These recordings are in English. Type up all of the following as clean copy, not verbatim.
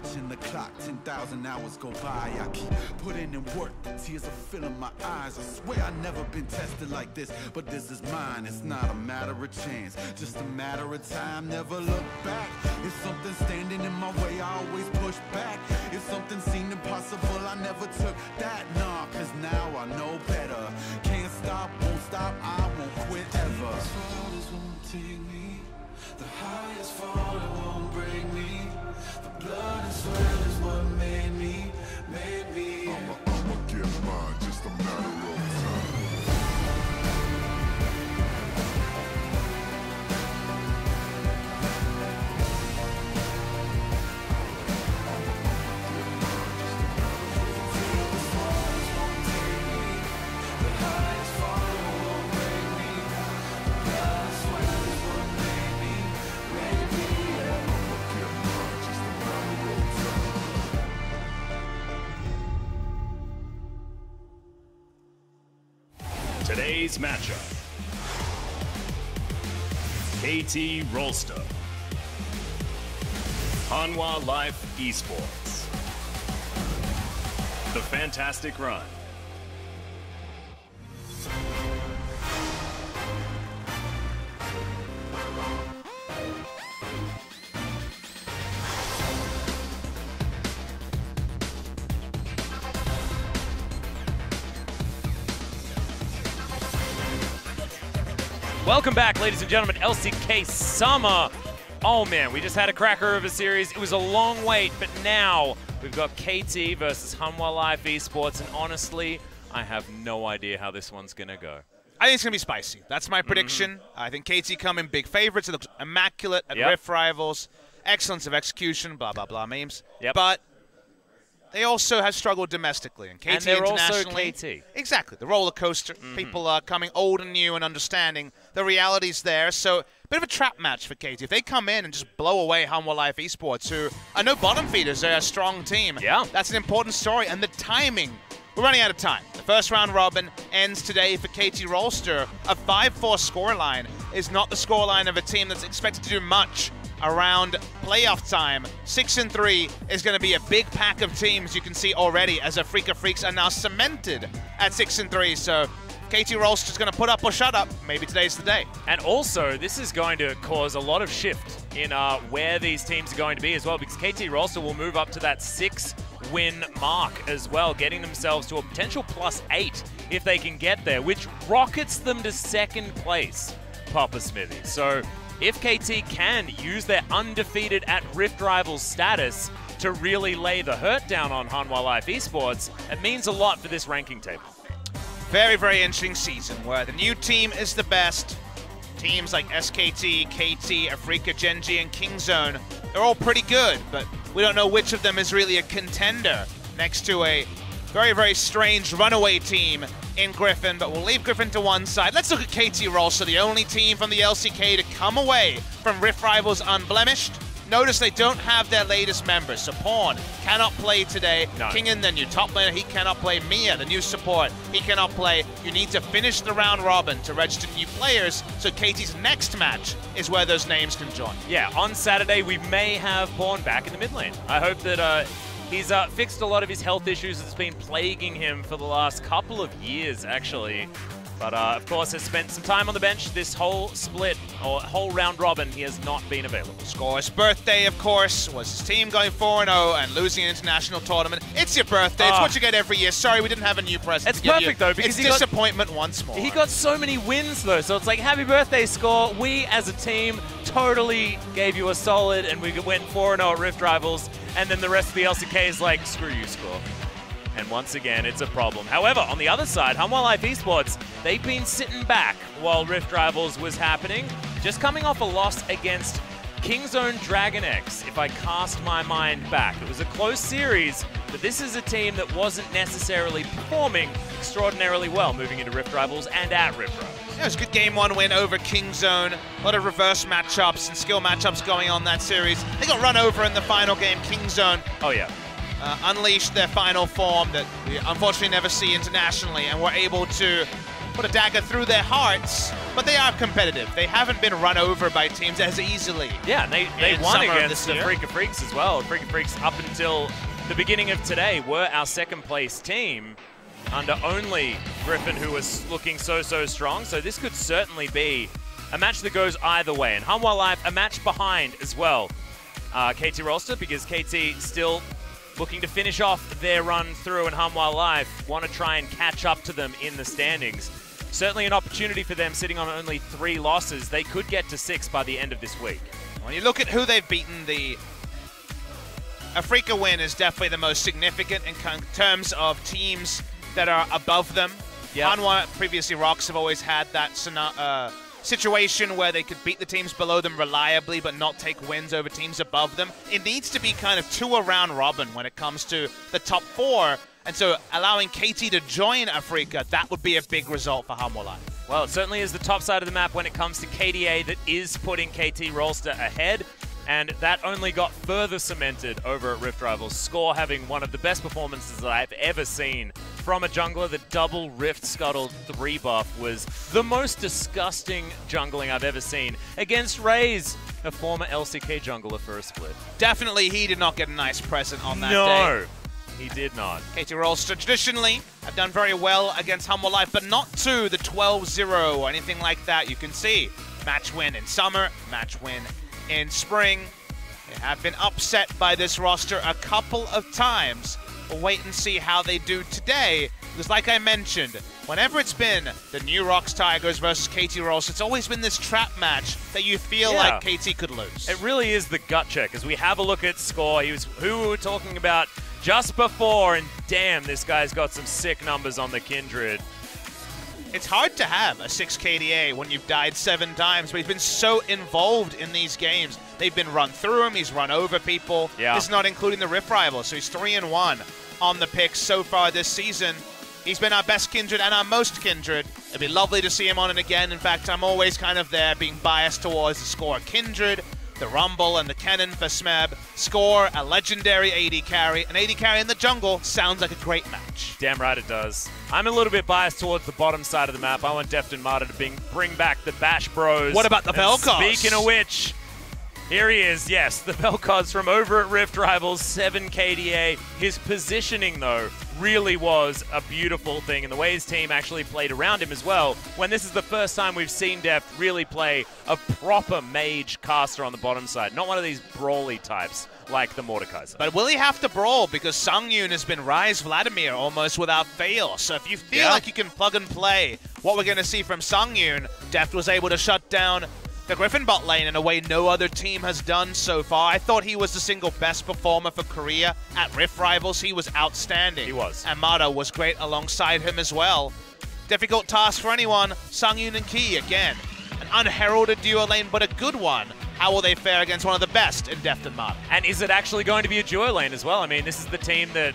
watching the clock, 10,000 hours go by. I keep putting in work, the tears are filling my eyes. I swear I've never been tested like this, but this is mine. It's not a matter of chance, just a matter of time. Never look back. If something standing in my way, I always push back. If something seemed impossible, I never took that. Nah, cause now I know better. Can't stop, won't stop, I won't quit ever. As far as won't take me, the highest fall, it won't break me. The blood and sweat is what made me. I'ma get mine, just a matter of time. Today's matchup, KT Rolster, Hanwha Life Esports, The Fantastic Run. Welcome back, ladies and gentlemen, LCK Summer. Oh man, we just had a cracker of a series. It was a long wait, but now we've got KT versus Hanwha Life Esports, and honestly, I have no idea how this one's gonna go. I think it's going to be spicy. That's my prediction. I think KT come in big favorites. It looks immaculate at Rift Rivals. Excellence of execution, blah, blah, blah, memes. But they also have struggled domestically. And KT and they're internationally, also KT. Exactly. The roller coaster. People are coming old and new and understanding the realities there. So, bit of a trap match for KT. If they come in and just blow away Hanwha Life Esports, who are no bottom feeders, they're a strong team. Yeah. That's an important story. And the timing. We're running out of time. The first round robin ends today for KT Rolster. A 5-4 scoreline is not the scoreline of a team that's expected to do much around playoff time. 6-3 is going to be a big pack of teams you can see already as the FLICKR Freaks are now cemented at 6-3. So KT Rolster's going to put up or shut up. Maybe today's the day. And also, this is going to cause a lot of shift in where these teams are going to be as well, because KT Rolster will move up to that 6-win mark as well, getting themselves to a potential +8 if they can get there, which rockets them to second place, Papa Smithy. So if KT can use their undefeated at Rift Rivals status to really lay the hurt down on Hanwha Life Esports, it means a lot for this ranking table. Very, very interesting season where the new team is the best. Teams like SKT, KT, Afrika, Gen.G, and Kingzone, they're all pretty good, but we don't know which of them is really a contender next to a very, very strange runaway team in Griffin, but we'll leave Griffin to one side. Let's look at KT Rolster, the only team from the LCK to come away from Rift Rivals unblemished. Notice they don't have their latest members. So Pawn cannot play today. No. Kingen, the new top laner, he cannot play. Mia, the new support, he cannot play. You need to finish the round robin to register new players, so KT's next match is where those names can join. Yeah, on Saturday we may have Pawn back in the mid lane. I hope that he's fixed a lot of his health issues that's been plaguing him for the last couple of years, actually. But, of course, has spent some time on the bench. This whole split, or whole round robin, he has not been available. Score's birthday, of course, was his team going 4-0 and losing an international tournament. It's your birthday. It's what you get every year. Sorry, we didn't have a new present. It's perfect, though, because it's disappointment once more. He got so many wins, though, so it's like, happy birthday, Score. We, as a team, totally gave you a solid, and we went 4-0 at Rift Rivals, and then the rest of the LCK is like, screw you, Score. And once again, it's a problem. However, on the other side, Hanwha Life Esports, they've been sitting back while Rift Rivals was happening, just coming off a loss against Kingzone Dragon X, if I cast my mind back. It was a close series, but this is a team that wasn't necessarily performing extraordinarily well moving into Rift Rivals and at Rift Rivals. Yeah, it was a good game one win over Kingzone. A lot of reverse matchups and skill matchups going on that series. They got run over in the final game. Kingzone unleashed their final form that we unfortunately never see internationally, and were able to put a dagger through their hearts, but they are competitive. They haven't been run over by teams as easily. Yeah, and they won against the year. FLICKR Freaks as well. FLICKR Freaks, up until the beginning of today, were our second place team under only Griffin, who was looking so strong. So this could certainly be a match that goes either way. And Hanwha Life, a match behind as well. KT Rolster, because KT still looking to finish off their run through, and Hanwha Life want to try and catch up to them in the standings. Certainly an opportunity for them, sitting on only 3 losses. They could get to 6 by the end of this week. When you look at who they've beaten, the FLICKR win is definitely the most significant in terms of teams that are above them. Yep. Hanwha, previously Rocks, have always had that situation where they could beat the teams below them reliably but not take wins over teams above them. It needs to be kind of 2 around robin when it comes to the top 4, and so allowing KT to join FLICKR, that would be a big result for Hanwha Life. Well, it certainly is the top side of the map when it comes to KDA that is putting KT Rolster ahead, and that only got further cemented over at Rift Rivals. Score having one of the best performances that I've ever seen from a jungler. The double Rift Scuttled 3 buff was the most disgusting jungling I've ever seen against Raze, a former LCK jungler for a split. Definitely he did not get a nice present on that day. No, he did not. KT Rolster traditionally have done very well against Hanwha Life, but not to the 12-0 or anything like that. You can see match win in summer, match win in spring. They have been upset by this roster a couple of times. We'll wait and see how they do today, because like I mentioned, whenever it's been the New Rocks Tigers versus KT Rolster, it's always been this trap match that you feel like KT could lose. It really is the gut check. As we have a look at Score, he was who we were talking about just before, and damn, this guy's got some sick numbers on the Kindred. It's hard to have a 6 KDA when you've died 7 times, but he's been so involved in these games. They've been run through him, he's run over people. Yeah. This is not including the Rift Rivals, so he's 3-1 on the picks so far this season. He's been our best Kindred and our most Kindred. It'd be lovely to see him on it again. In fact, I'm always kind of there being biased towards the Score Kindred, the Rumble, and the Cannon for Smeb. Score, a legendary AD carry. An AD carry in the jungle sounds like a great match. Damn right it does. I'm a little bit biased towards the bottom side of the map. I want Defton Marta to bring back the Bash Bros. What about the Vel'Koz? Speaking of which, here he is, yes, the Vel'Koz from over at Rift Rivals, 7 KDA. His positioning, though, really was a beautiful thing, and the way his team actually played around him as well, when this is the first time we've seen Deft really play a proper mage caster on the bottom side, not one of these brawly types like the Mordekaiser. But will he have to brawl? Because Sungyun has been Rise Vladimir almost without fail. So if you feel like you can plug and play what we're going to see from Sungyun, Deft was able to shut down the Griffin bot lane in a way no other team has done so far. I thought he was the single best performer for Korea at Rift Rivals. He was outstanding. He was. And Mata was great alongside him as well. Difficult task for anyone. Sungyun and Key, again, an unheralded duo lane, but a good one. How will they fare against one of the best in Deft and Mata? And is it actually going to be a duo lane as well? I mean, this is the team that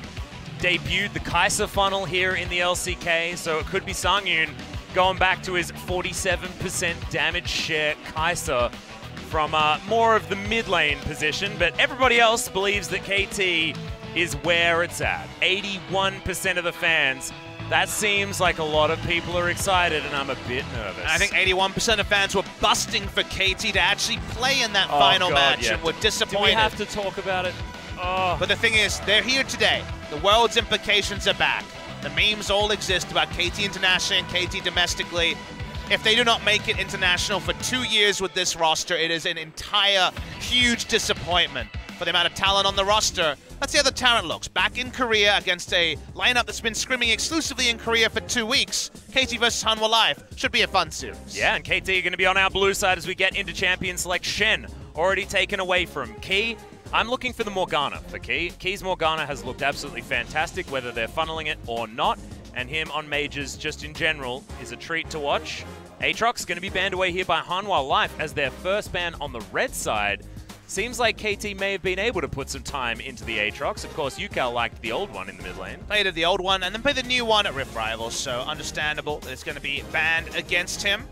debuted the Kai'Sa funnel here in the LCK, so it could be Sungyun going back to his 47% damage share Kai'Sa from more of the mid lane position, but everybody else believes that KT is where it's at. 81% of the fans. That seems like a lot of people are excited, and I'm a bit nervous. I think 81% of fans were busting for KT to actually play in that final match and were disappointed. Do we have to talk about it? Oh. But the thing is, they're here today. The world's implications are back. The memes all exist about KT internationally and KT domestically. If they do not make it international for 2 years with this roster, it is an entire huge disappointment for the amount of talent on the roster. Let's see how the talent looks. Back in Korea against a lineup that's been scrimming exclusively in Korea for 2 weeks. KT versus Hanwha Life should be a fun series. Yeah, and KT are going to be on our blue side as we get into champions like Shen, already taken away from Key. I'm looking for the Morgana for Key. Key's Morgana has looked absolutely fantastic, whether they're funneling it or not, and him on mages just in general is a treat to watch. Aatrox going to be banned away here by Hanwha Life as their first ban on the red side. Seems like KT may have been able to put some time into the Aatrox. Of course, Yukal liked the old one in the mid lane. Played the old one and then played the new one at Rift Rivals, so understandable that it's going to be banned against him.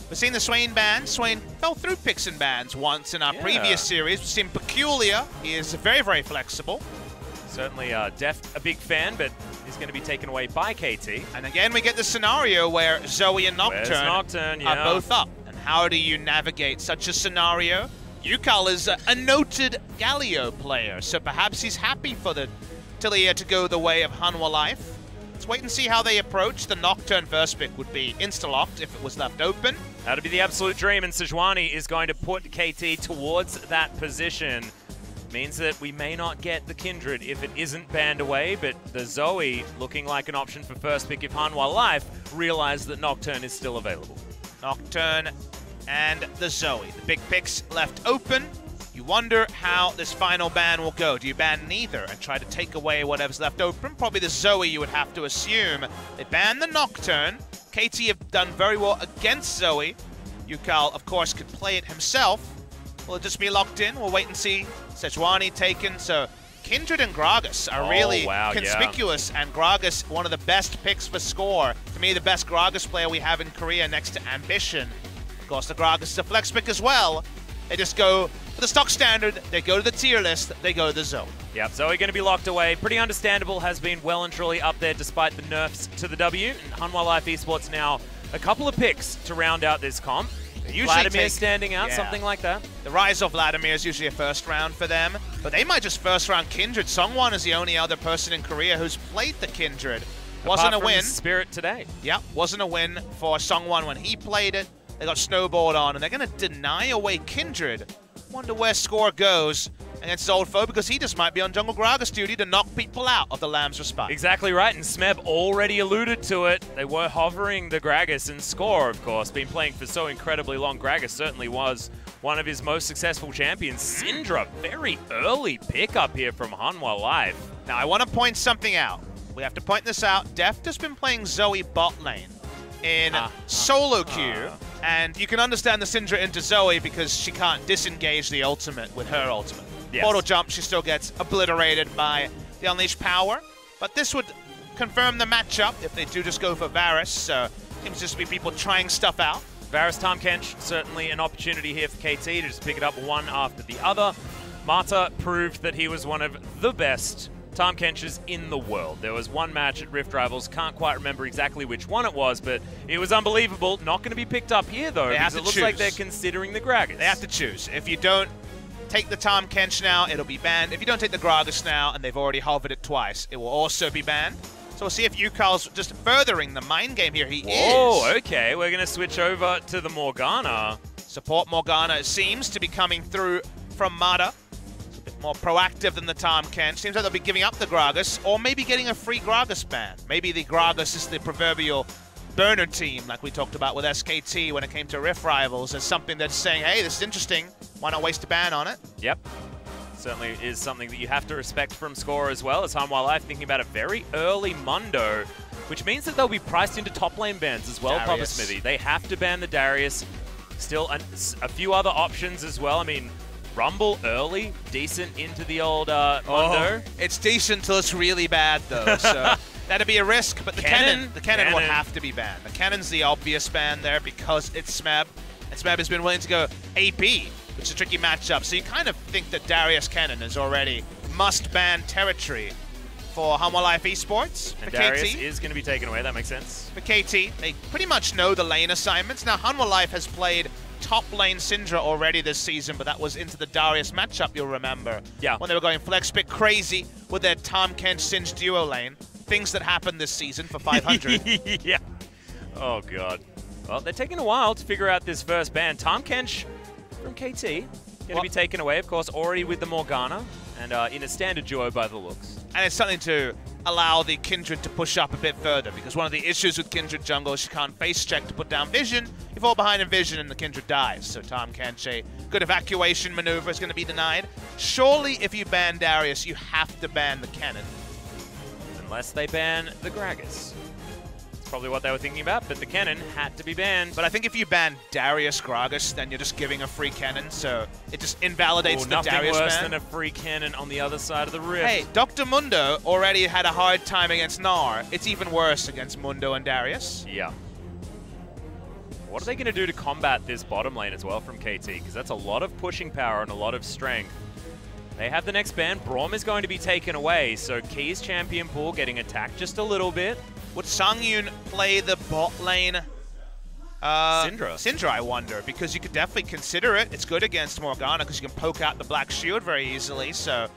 We've seen the Swain ban. Swain fell through picks and bans once in our previous series. We've seen Peculiar. He is very, very flexible. Certainly Deft a big fan, but he's going to be taken away by KT. And again, we get the scenario where Zoe and Nocturne are both up. And how do you navigate such a scenario? Yukal is a noted Galio player, so perhaps he's happy for the Tillia to go the way of Hanwha Life. Let's wait and see how they approach. The Nocturne first pick would be insta-locked if it was left open. That'd be the absolute dream, and Sejuani is going to put KT towards that position. Means that we may not get the Kindred if it isn't banned away, but the Zoe looking like an option for first pick if Hanwha Life realize that Nocturne is still available. Nocturne and the Zoe. The big picks left open. You wonder how this final ban will go. Do you ban neither and try to take away whatever's left open? Probably the Zoe, you would have to assume. They ban the Nocturne. KT have done very well against Zoe. Yukal, of course, could play it himself. Will it just be locked in? We'll wait and see. Sejuani taken, so Kindred and Gragas are really conspicuous, and Gragas, one of the best picks for score. To me, the best Gragas player we have in Korea next to Ambition. Of course, the Gragas is a flex pick as well. They just go for the stock standard, they go to the tier list, they go to the Zoe. Yep, Zoe going to be locked away. Pretty understandable, has been well and truly up there despite the nerfs to the W. And Hanwha Life Esports now a couple of picks to round out this comp. Vladimir standing out, something like that. The rise of Vladimir is usually a first round for them, but they might just first round Kindred. Songwon is the only other person in Korea who's played the Kindred. Wasn't a win. Spirit today. Yeah, wasn't a win for Songwon when he played it. They got snowballed on, and they're going to deny away Kindred. Wonder where Score goes against Zoldfo, because he just might be on Jungle Gragas duty to knock people out of the Lamb's Respite. Exactly right, and Smeb already alluded to it. They were hovering the Gragas, and Score, of course, been playing for so incredibly long. Gragas certainly was one of his most successful champions. Syndra, very early pickup here from Hanwha Life. Now, I want to point something out. We have to point this out. Deft has been playing Zoe bot lane in solo queue, and you can understand the Syndra into Zoe because she can't disengage the ultimate with her ultimate. Yes. Portal jump, she still gets obliterated by the Unleashed Power, but this would confirm the matchup if they do just go for Varus, so seems just to be people trying stuff out. Varus Tahm Kench, certainly an opportunity here for KT to just pick it up one after the other. Mata proved that he was one of the best Tahm Kenches in the world. There was one match at Rift Rivals, can't quite remember exactly which one it was, but it was unbelievable. Not going to be picked up here, though, because it looks like they're considering the Gragas. They have to choose. If you don't take the Tahm Kench now, it'll be banned. If you don't take the Gragas now, and they've already hovered it twice, it will also be banned. So we'll see if Yukal's just furthering the mind game here. He is. Oh, okay. We're going to switch over to the Morgana. Support Morgana seems to be coming through from Mata. It's a bit more proactive than the Tahm Kench. Seems like they'll be giving up the Gragas, or maybe getting a free Gragas ban. Maybe the Gragas is the proverbial burner team, like we talked about with SKT when it came to Rift Rivals, as something that's saying, hey, this is interesting. Why not waste a ban on it? Yep. Certainly is something that you have to respect from Score as well, as Hanwha Life thinking about a very early Mundo, which means that they'll be priced into top lane bans as well, Papa Smithy. They have to ban the Darius. Still a few other options as well. I mean, Rumble early, decent into the old Mundo. Oh, it's decent till it's really bad, though, so that'd be a risk, but the cannon will have to be banned. The cannon's the obvious ban there because it's Smeb, and Smeb has been willing to go AP, which is a tricky matchup, so you kind of think that Darius Cannon is already must-ban territory for Hanwha Life Esports. And Darius is going to be taken away, that makes sense. For KT, they pretty much know the lane assignments. Now, Hanwha Life has played top lane Syndra already this season, but that was into the Darius matchup, you'll remember. Yeah. When they were going flex bit crazy with their Tahm Kench Singe duo lane. Things that happened this season for 500. Yeah. Oh, God. Well, they're taking a while to figure out this first ban. Tahm Kench from KT going to be taken away, of course, already with the Morgana, and in a standard duo by the looks. And it's something to allow the Kindred to push up a bit further, because one of the issues with Kindred jungle is you can't face check to put down vision. You fall behind in vision and the Kindred dies. So Tahm Kench, a good evacuation maneuver, is going to be denied. Surely, if you ban Darius, you have to ban the cannon. Unless they ban the Gragas. That's probably what they were thinking about, but the cannon had to be banned. But I think if you ban Darius Gragas, then you're just giving a free cannon, so it just invalidates the Darius ban. Nothing worse than a free cannon on the other side of the rift. Hey, Dr. Mundo already had a hard time against Gnar. It's even worse against Mundo and Darius. Yeah. What are they going to do to combat this bottom lane as well from KT? Because that's a lot of pushing power and a lot of strength. They have the next ban. Braum is going to be taken away, so Key's champion pool getting attacked just a little bit. Would Sangyun play the bot lane? Syndra, I wonder, because you could definitely consider it. It's good against Morgana because you can poke out the Black Shield very easily, so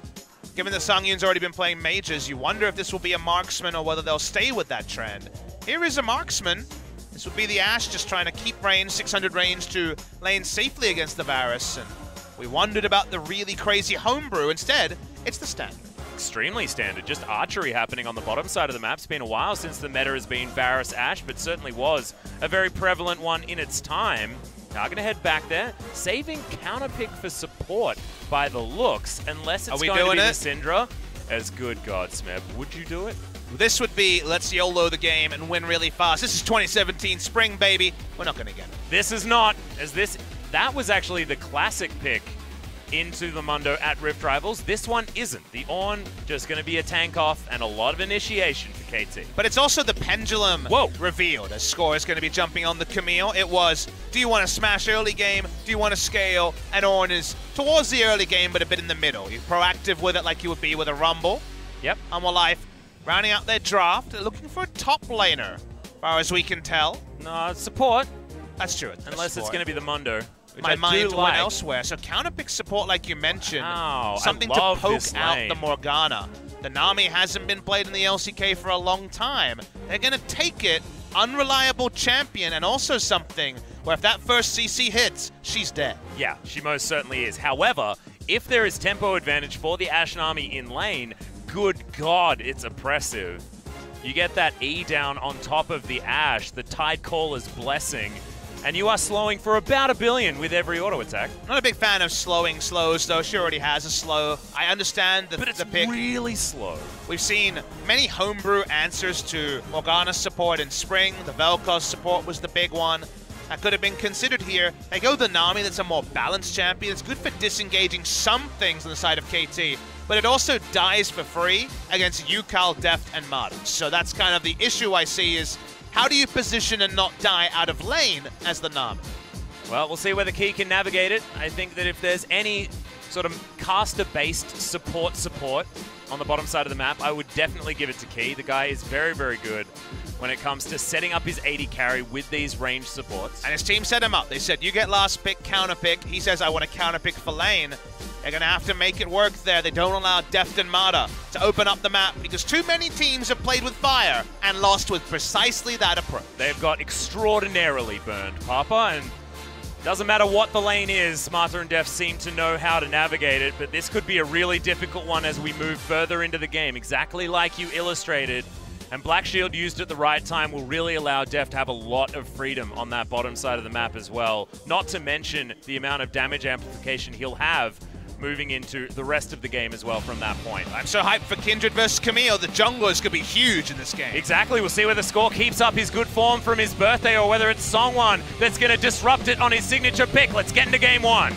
given that Sangyun's already been playing mages, you wonder if this will be a marksman or whether they'll stay with that trend. Here is a marksman. This would be the Ashe just trying to keep range, 600 range to lane safely against the Varus, and we wondered about the really crazy homebrew. Instead, it's the standard. Extremely standard, just archery happening on the bottom side of the map. It's been a while since the meta has been Varus Ashe, but certainly was a very prevalent one in its time. Now I'm going to head back there, saving counterpick for support by the looks, unless it's going to be the Syndra. As good God, Smeb, would you do it? This would be, let's YOLO the game and win really fast. This is 2017 spring, baby. We're not going to get it. This is not, that was actually the classic pick into the Mundo at Rift Rivals. This one isn't. The Ornn just going to be a tank off and a lot of initiation for KT. But it's also the pendulum revealed as Score is going to be jumping on the Camille. It was, do you want to smash early game? Do you want to scale? And Ornn is towards the early game, but a bit in the middle. You're proactive with it like you would be with a Rumble. Yep. Hanwha Life rounding out their draft. They're looking for a top laner, as far as we can tell. No, support. That's true. Unless it's going to be the Mundo. My mind went elsewhere. So counterpick support, like you mentioned, something to poke out the Morgana. The Nami hasn't been played in the LCK for a long time. They're going to take it, unreliable champion, and also something where if that first CC hits, she's dead. Yeah, she most certainly is. However, if there is tempo advantage for the Ashe Nami in lane, good God, it's oppressive. You get that E down on top of the Ashe, the Tidecaller's blessing, and you are slowing for about 1 billion with every auto attack. Not a big fan of slowing slows, though. She already has a slow. I understand the pick. But it's really slow. We've seen many homebrew answers to Morgana's support in spring. The Vel'Koz support was the big one. That could have been considered here. They go the Nami, that's a more balanced champion. It's good for disengaging some things on the side of KT, but it also dies for free against Yukal, Deft, and Mud. So that's kind of the issue I see is, how do you position and not die out of lane as the Nami? Well, we'll see whether Key can navigate it. I think that if there's any sort of caster-based support on the bottom side of the map, I would definitely give it to Key. The guy is very, very good when it comes to setting up his AD carry with these ranged supports. And his team set him up. They said, you get last pick, counter pick. He says, I want to counter pick for lane. They're going to have to make it work there. They don't allow Deft and Mada to open up the map because too many teams have played with fire and lost with precisely that approach. They've got extraordinarily burned, Papa, and doesn't matter what the lane is, Martha and Deft seem to know how to navigate it, but this could be a really difficult one as we move further into the game, exactly like you illustrated. And Black Shield used at the right time will really allow Deft to have a lot of freedom on that bottom side of the map as well. Not to mention the amount of damage amplification he'll have moving into the rest of the game as well from that point. I'm so hyped for Kindred versus Camille. The junglers could be huge in this game. Exactly. We'll see whether Score keeps up his good form from his birthday or whether it's Songwon that's going to disrupt it on his signature pick. Let's get into game one.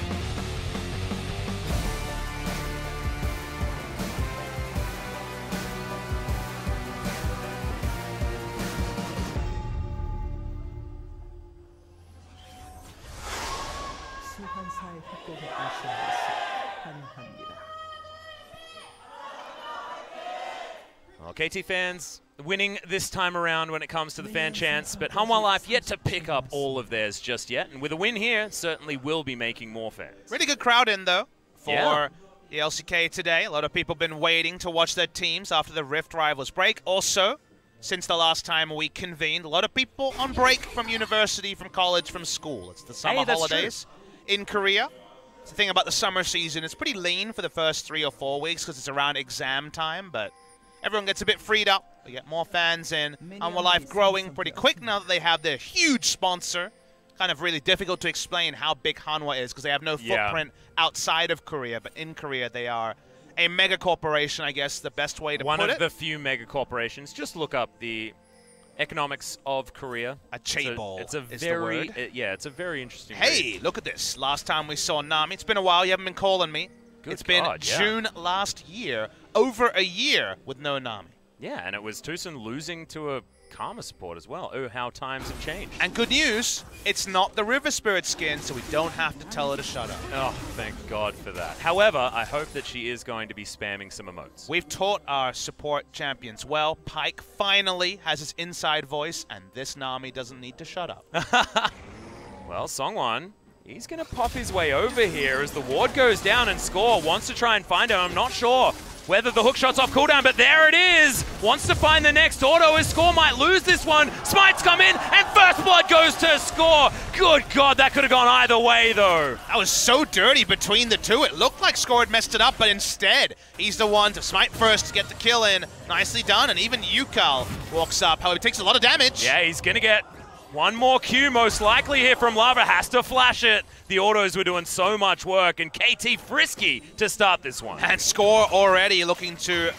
Well, KT fans winning this time around when it comes to the fan chants, but Hanwha Life yet to pick up all of theirs just yet. And with a win here, certainly will be making more fans. Really good crowd in, though, for the LCK today. A lot of people have been waiting to watch their teams after the Rift Rivals break. Also, since the last time we convened, a lot of people on break from university, from college, from school. It's the summer holidays in Korea. It's the thing about the summer season. It's pretty lean for the first 3 or 4 weeks because it's around exam time, but everyone gets a bit freed up. We get more fans in. Hanwha Life growing pretty quick now that they have their huge sponsor. Kind of really difficult to explain how big Hanwha is because they have no footprint outside of Korea, but in Korea they are a mega corporation, I guess the best way to put it. One of the few mega corporations. Just look up the economics of Korea. A chaebol it's a is very, the word. it's a very interesting Hey, read. look at this. Last time we saw Nami, it's been a while. You haven't been calling me. Good It's been God, June last year. Over a year with no Nami. Yeah, and it was Tucson losing to a Karma support as well. Oh, how times have changed. And good news, it's not the River Spirit skin, so we don't have to tell her to shut up. Oh, thank God for that. However, I hope that she is going to be spamming some emotes. We've taught our support champions well. Pyke finally has his inside voice, and this Nami doesn't need to shut up. Well, Songwon, he's going to pop his way over here as the ward goes down, and Score wants to try and find him. I'm not sure whether the hook shot's off cooldown, but there it is! Wants to find the next auto as Score might lose this one. Smites come in, and first blood goes to Score. Good God, that could have gone either way, though. That was so dirty between the two. It looked like Score had messed it up, but instead, he's the one to smite first to get the kill in. Nicely done, and even Yukal walks up. However, he takes a lot of damage. Yeah, he's going to get one more Q most likely here from Lava. Has to flash it. The autos were doing so much work, and KT frisky to start this one. And Score already looking to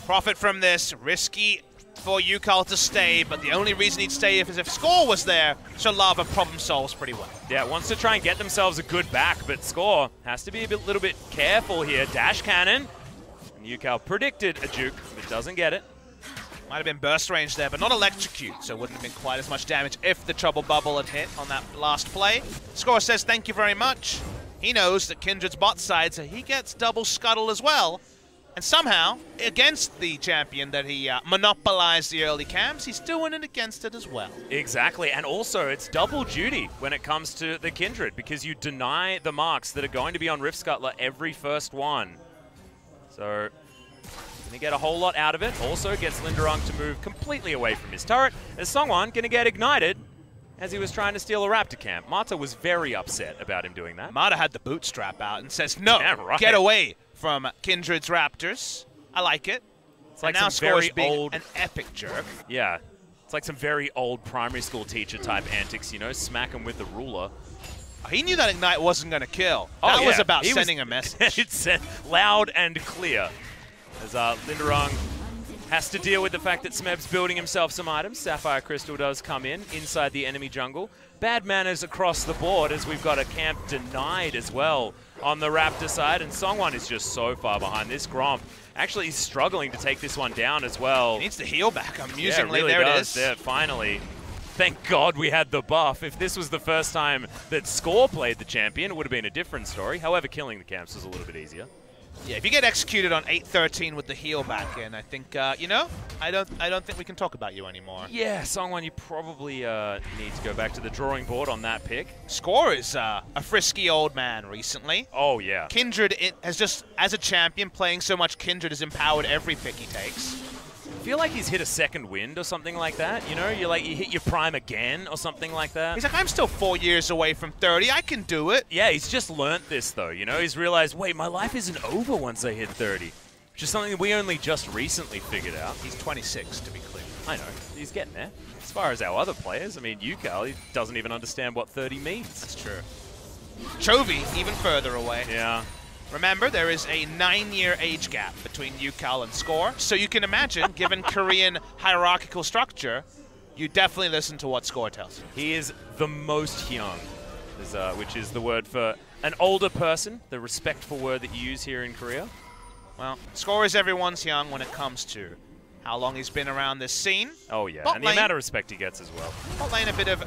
profit from this. Risky for Yukal to stay, but the only reason he'd stay is if Score was there, so Lava problem solves pretty well. Yeah, wants to try and get themselves a good back, but Score has to be a little bit careful here. Dash cannon, and Yukal predicted a juke, but doesn't get it. Might have been burst range there, but not electrocute, so it wouldn't have been quite as much damage if the trouble bubble had hit on that last play. Score says thank you very much. He knows that Kindred's bot side, so he gets double scuttle as well. And somehow, against the champion that he monopolized the early camps, he's doing it against it as well. Exactly, and also it's double duty when it comes to the Kindred, because you deny the marks that are going to be on Rift Scuttler every first one. So gonna get a whole lot out of it. Also gets Linderung to move completely away from his turret, as Songwon gonna get ignited as he was trying to steal a Raptor camp. Mata was very upset about him doing that. Mata had the bootstrap out and says, no, yeah, right. Get away from Kindred's Raptors. I like it. It's like and now some very being old, an epic jerk. Yeah, it's like some very old primary school teacher type antics, you know, smack him with the ruler. He knew that Ignite wasn't gonna kill. That was about sending a message. It said loud and clear. As Linderung has to deal with the fact that Smeb's building himself some items. Sapphire Crystal does come in inside the enemy jungle. Bad manners across the board as we've got a camp denied as well on the Raptor side. And Songwon is just so far behind. This Gromp actually is struggling to take this one down as well. He needs to heal back, amusingly. Yeah, it really there does. it is. There, finally. Thank God we had the buff. If this was the first time that Score played the champion, it would have been a different story. However, killing the camps was a little bit easier. Yeah, if you get executed on 8-13 with the heal back in, I think, you know, I don't think we can talk about you anymore. Yeah, Songwon, you probably need to go back to the drawing board on that pick. Score is a frisky old man recently. Oh, yeah. Kindred has just, as a champion, playing so much Kindred has empowered every pick he takes. I feel like he's hit a second wind or something like that, you know? You hit your prime again or something like that. He's like, I'm still 4 years away from 30. I can do it. Yeah, he's just learnt this, though, you know? He's realized, wait, my life isn't over once I hit 30. Which is something that we only just recently figured out. He's 26, to be clear. I know. He's getting there. As far as our other players, I mean, Yukal, he doesn't even understand what 30 means. That's true. Chovy, even further away. Yeah. Remember, there is a 9-year age gap between Yukal and Score, so you can imagine, given Korean hierarchical structure, you definitely listen to what Score tells you. He is the most young, which is the word for an older person, the respectful word that you use here in Korea. Well, Score is everyone's young when it comes to how long he's been around this scene. Oh, yeah, Bot and lane, the amount of respect he gets as well. Bot lane a bit of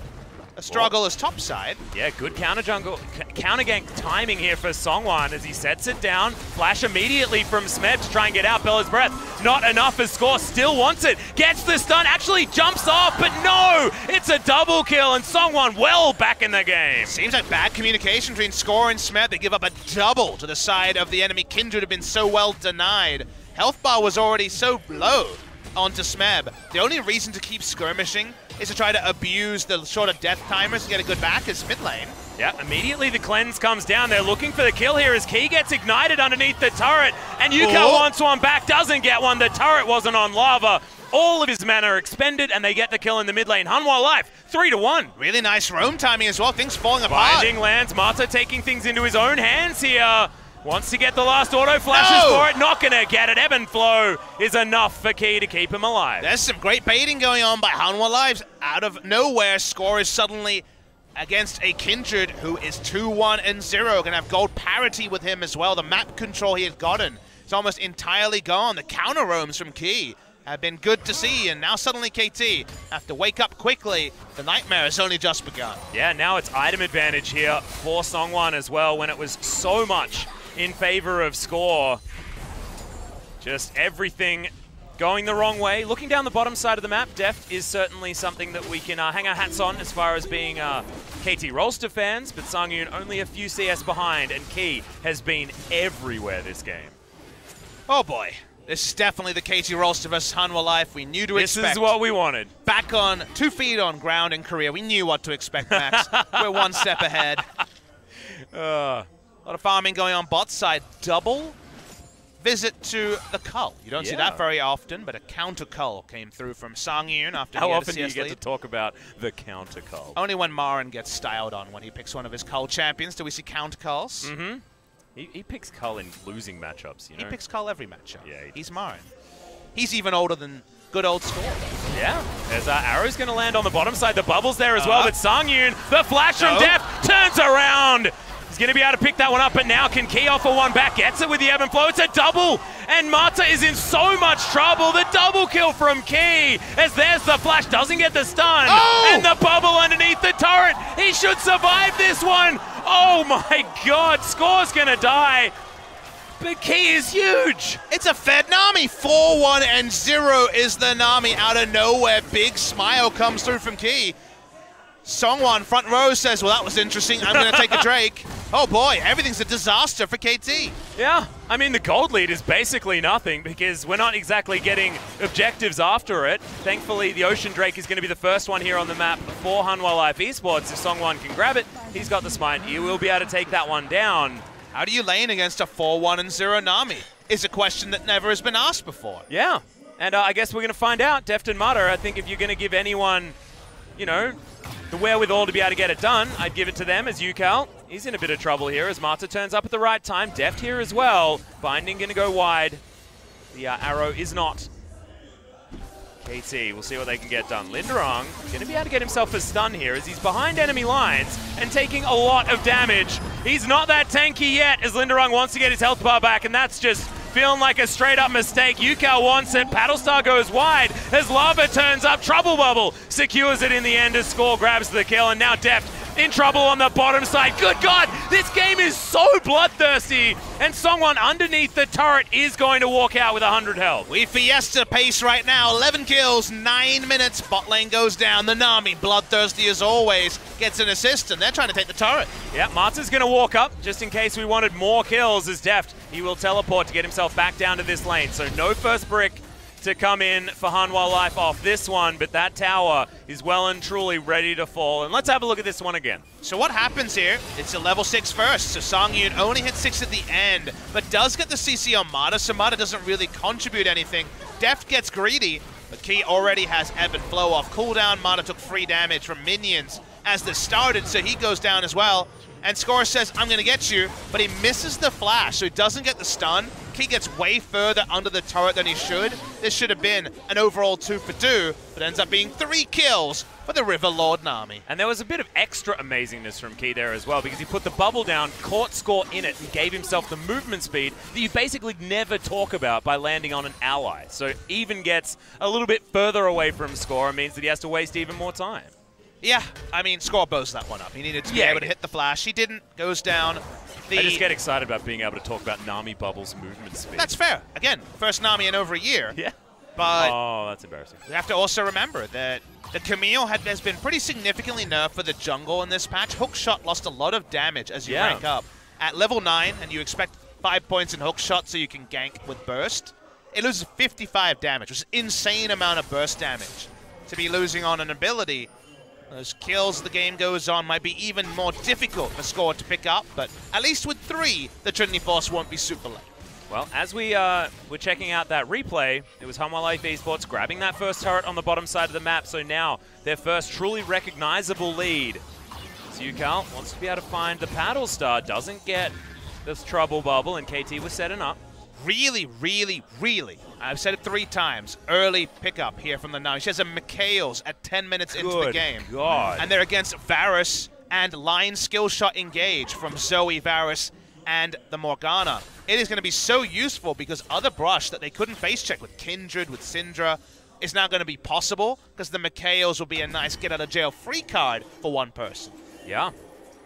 a struggle as topside. Yeah, good counter gank timing here for Songwon as he sets it down. Flash immediately from Smeb to try and get out Bella's Breath. Not enough as Score still wants it. Gets the stun, actually jumps off, but no! It's a double kill and Songwon well back in the game. Seems like bad communication between Score and Smeb. They give up a double to the side of the enemy. Kindred have been so well denied. Health bar was already so low onto Smeb. The only reason to keep skirmishing is to try to abuse the shorter death timers to get a good back as mid lane. Yeah, immediately the cleanse comes down. They're looking for the kill here as Key gets ignited underneath the turret. And Yukal wants one back, doesn't get one. The turret wasn't on lava. All of his mana are expended, and they get the kill in the mid lane. Hanwha life, 3-1. Really nice roam timing as well. Things falling apart. Binding lands. Mata taking things into his own hands here. Wants to get the last auto, flashes for it, not gonna get it. Ebb and flow is enough for Key to keep him alive. There's some great baiting going on by Hanwha Lives. Out of nowhere, Score is suddenly against a Kindred who is 2-1-0. Gonna have gold parity with him as well. The map control he had gotten is almost entirely gone. The counter roams from Key have been good to see, and now suddenly KT have to wake up quickly. The nightmare has only just begun. Yeah, now it's item advantage here for Songwon as well, when it was so much in favor of Score. Just everything going the wrong way. Looking down the bottom side of the map, Deft is certainly something that we can hang our hats on as far as being KT Rolster fans, but Sangyoon only a few CS behind, and Key has been everywhere this game. Oh boy, this is definitely the KT Rolster versus Hanwha Life we knew to expect. This is what we wanted. Back on 2 feet on ground in Korea, we knew what to expect, Max. We're 1 step ahead. A lot of farming going on bot side. Double visit to the Cull. You don't see that very often, but a counter Cull came through from Sangyoon after How he had often a do you CS get lead. to talk about the counter Cull? Only when Marin gets styled on when he picks one of his Cull champions do we see counter Culls. Mm-hmm. He picks Cull in losing matchups, you know? He picks Cull every matchup. Yeah, he he's Marin. He's even older than good old Score. Yeah, there's arrow's going to land on the bottom side. The bubble's there as well, but Sangyoon, the flash from Deft, turns around. He's going to be able to pick that one up, but now can Key offer one back. Gets it with the ebb and flow. It's a double, and Mata is in so much trouble. The double kill from Key, as there's the flash, doesn't get the stun, and the bubble underneath the turret. He should survive this one. Oh my God, Score's going to die. But Key is huge. It's a Fed Nami. 4-1 and 0 is the Nami out of nowhere. Big smile comes through from Key. Songwon front row says, well, that was interesting. I'm going to take a Drake. Oh boy, everything's a disaster for KT. Yeah, I mean, the gold lead is basically nothing because we're not exactly getting objectives after it. Thankfully, the Ocean Drake is going to be the first one here on the map for Hanwha Life Esports. If Songwon can grab it, he's got the smite. He will be able to take that one down. How do you lane against a 4-1 and 0 Nami? Is a question that never has been asked before. Yeah, and I guess we're going to find out. Deft and Mutter, I think if you're going to give anyone, you know, the wherewithal to be able to get it done, I'd give it to them as UCal. He's in a bit of trouble here as Mata turns up at the right time. Deft here as well. Binding going to go wide. The arrow is not. KT, we'll see what they can get done. Linderong going to be able to get himself a stun here as he's behind enemy lines and taking a lot of damage. He's not that tanky yet as Linderong wants to get his health bar back, and that's just feeling like a straight-up mistake. UCal wants it. Paddlestar goes wide as Lava turns up. Trouble Bubble secures it in the end as Score grabs the kill, and now Deft in trouble on the bottom side. Good God, this game is so bloodthirsty, and Songwon underneath the turret is going to walk out with 100 health. We Fiesta pace right now, 11 kills, 9 minutes. Bot lane goes down. The Nami, bloodthirsty as always, gets an assist, and they're trying to take the turret. Yeah, Mata's going to walk up just in case we wanted more kills as Deft. He will teleport to get himself back down to this lane, so no first brick to come in for Hanwha Life off this one, but that tower is well and truly ready to fall. And let's have a look at this one again. So what happens here? It's a level 6 first, so Sangyoon only hits 6 at the end, but does get the CC on Mata, so Mata doesn't really contribute anything. Deft gets greedy, but Key already has ebb and flow off cooldown. Mata took free damage from minions as this started, so he goes down as well. And Score says, I'm going to get you, but he misses the flash, so he doesn't get the stun. Key gets way further under the turret than he should. This should have been an overall 2 for 2, but ends up being 3 kills for the River Lord Nami. And there was a bit of extra amazingness from Key there as well, because he put the bubble down, caught Score in it, and gave himself the movement speed that you basically never talk about by landing on an ally. So even gets a little bit further away from Score, and means that he has to waste even more time. Yeah, I mean, Score bows that one up. He needed to be able to hit the flash. He didn't, goes down. I just get excited about being able to talk about Nami Bubble's movement speed. That's fair. Again, first Nami in over a year. Yeah. But oh, that's embarrassing. We have to also remember that the Camille has been pretty significantly nerfed for the jungle in this patch. Hookshot lost a lot of damage as you rank up. At level 9, and you expect 5 points in Hookshot so you can gank with Burst, it loses 55 damage, which is an insane amount of burst damage. To be losing on an ability, those kills the game goes on might be even more difficult for Score to pick up, but at least with 3, the Trinity Force won't be super late. Well, as we were checking out that replay, it was Hanwha Life Esports grabbing that first turret on the bottom side of the map, so now their first truly recognizable lead. UCal wants to be able to find the Paddle Star, doesn't get this Trouble Bubble, and KT was setting up. Really, really, really, I've said it 3 times, early pickup here from the Nami. She has a Mikhail's at 10 minutes into the game. God. And they're against Varus and line skill shot engage from Zoe, Varus, and the Morgana. It is going to be so useful because other brush that they couldn't face check with Kindred, with Syndra, is now going to be possible because the Mikhails will be a nice get-out-of-jail-free card for one person. Yeah.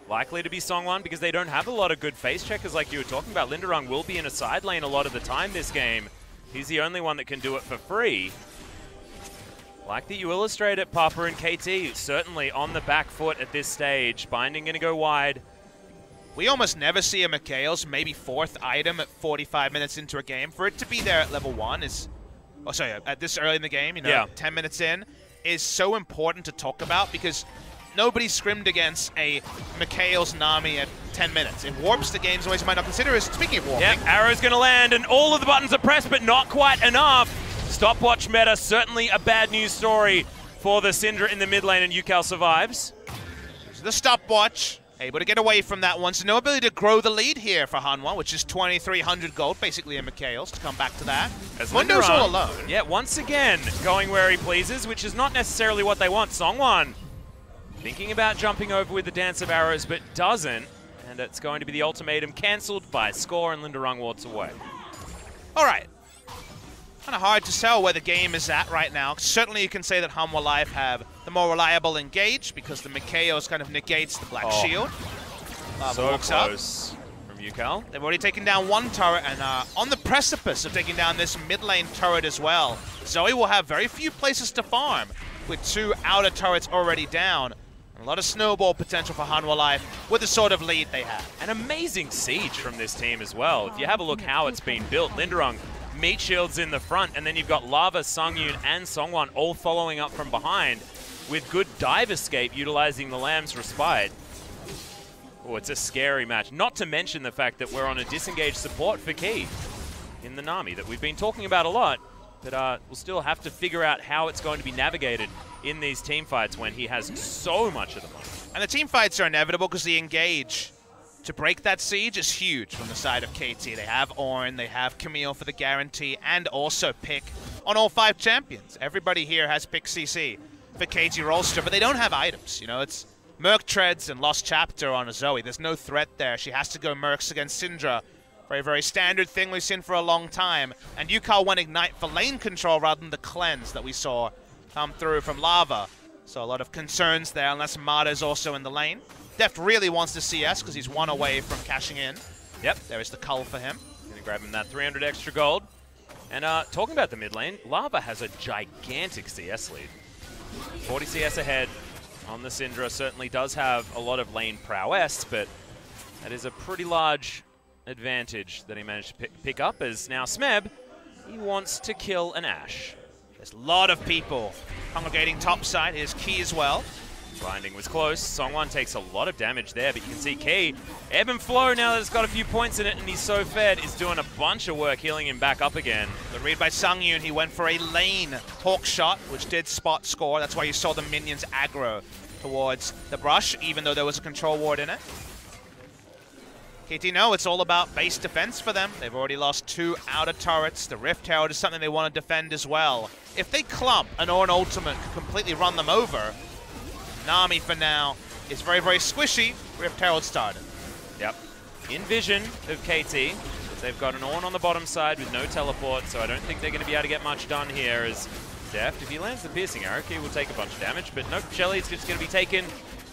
Likely to be Songwon because they don't have a lot of good face checkers like you were talking about. Linderung will be in a side lane a lot of the time this game. He's the only one that can do it for free. Like that you illustrate it, Papa and KT, certainly on the back foot at this stage. Binding going to go wide. We almost never see a Mikhails, maybe 4th item at 45 minutes into a game. For it to be there at level 1 is, oh sorry, at this early in the game, 10 minutes in, is so important to talk about because nobody scrimmed against a Mikhails Nami at 10 minutes. It warps the game in ways you might not consider. As speaking of warping. Yep, arrow's going to land, and all of the buttons are pressed, but not quite enough. Stopwatch meta, certainly a bad news story for the Syndra in the mid lane, and Yukal survives. So the stopwatch, able to get away from that one. So no ability to grow the lead here for Hanwha, which is 2,300 gold, basically a Mikhails, to come back to that. As Mundo's all alone. Yeah, once again, going where he pleases, which is not necessarily what they want. Songwon thinking about jumping over with the Dance of Arrows, but doesn't. And it's going to be the ultimatum cancelled by Score, and Linderung walks away. All right. Kind of hard to tell where the game is at right now. Certainly you can say that Hanwha Life have the more reliable engage because the Mikhails kind of negates the Black Shield. So close from Yukal. They've already taken down one turret and are on the precipice of taking down this mid lane turret as well. Zoe will have very few places to farm with 2 outer turrets already down. A lot of snowball potential for Hanwha Life with the sort of lead they have. An amazing siege from this team as well. If you have a look how it's been built, Linderung, meat shields in the front, and then you've got Lava, Sungyun, and Songwon all following up from behind with good dive escape utilizing the Lamb's Respite. Oh, it's a scary match. Not to mention the fact that we're on a disengaged support for Key in the Nami that we've been talking about a lot, but we'll still have to figure out how it's going to be navigated in these team fights when he has so much of the money. And the team fights are inevitable because the engage to break that siege is huge from the side of KT. They have Ornn, they have Camille for the guarantee, and also pick on all 5 champions. Everybody here has pick CC for KT Rolster, but they don't have items. You know, it's Merc Treads and Lost Chapter on a Zoe. There's no threat there. She has to go Mercs against Syndra. Very, very standard thing we've seen for a long time. And Yukal went Ignite for lane control rather than the cleanse that we saw come through from Lava. So a lot of concerns there, unless Mata is also in the lane. Deft really wants to CS because he's 1 away from cashing in. Yep, there is the cull for him. Gonna grab him that 300 extra gold. And talking about the mid lane, Lava has a gigantic CS lead. 40 CS ahead on the Syndra. Certainly does have a lot of lane prowess, but that is a pretty large advantage that he managed to pick up, as now Smeb, he wants to kill an Ashe. There's a lot of people congregating topside. Here's Key as well. Binding was close. Songwon takes a lot of damage there, but you can see Key, ebb and flow now that it's got a few points in it and he's so fed, is doing a bunch of work healing him back up again. The read by Sungyun, he went for a lane hawk shot, which did spot Score. That's why you saw the minions aggro towards the brush, even though there was a control ward in it. KT know it's all about base defense for them. They've already lost 2 outer turrets. The Rift Herald is something they want to defend as well. If they clump, an Ornn ultimate could completely run them over. Nami, for now, is very, very squishy. Rift Herald started. Yep. In vision of KT, but they've got an Ornn on the bottom side with no teleport, so I don't think they're going to be able to get much done here as Deft, if he lands the piercing arrow, he will take a bunch of damage, but nope, Shelly's just going to be taken.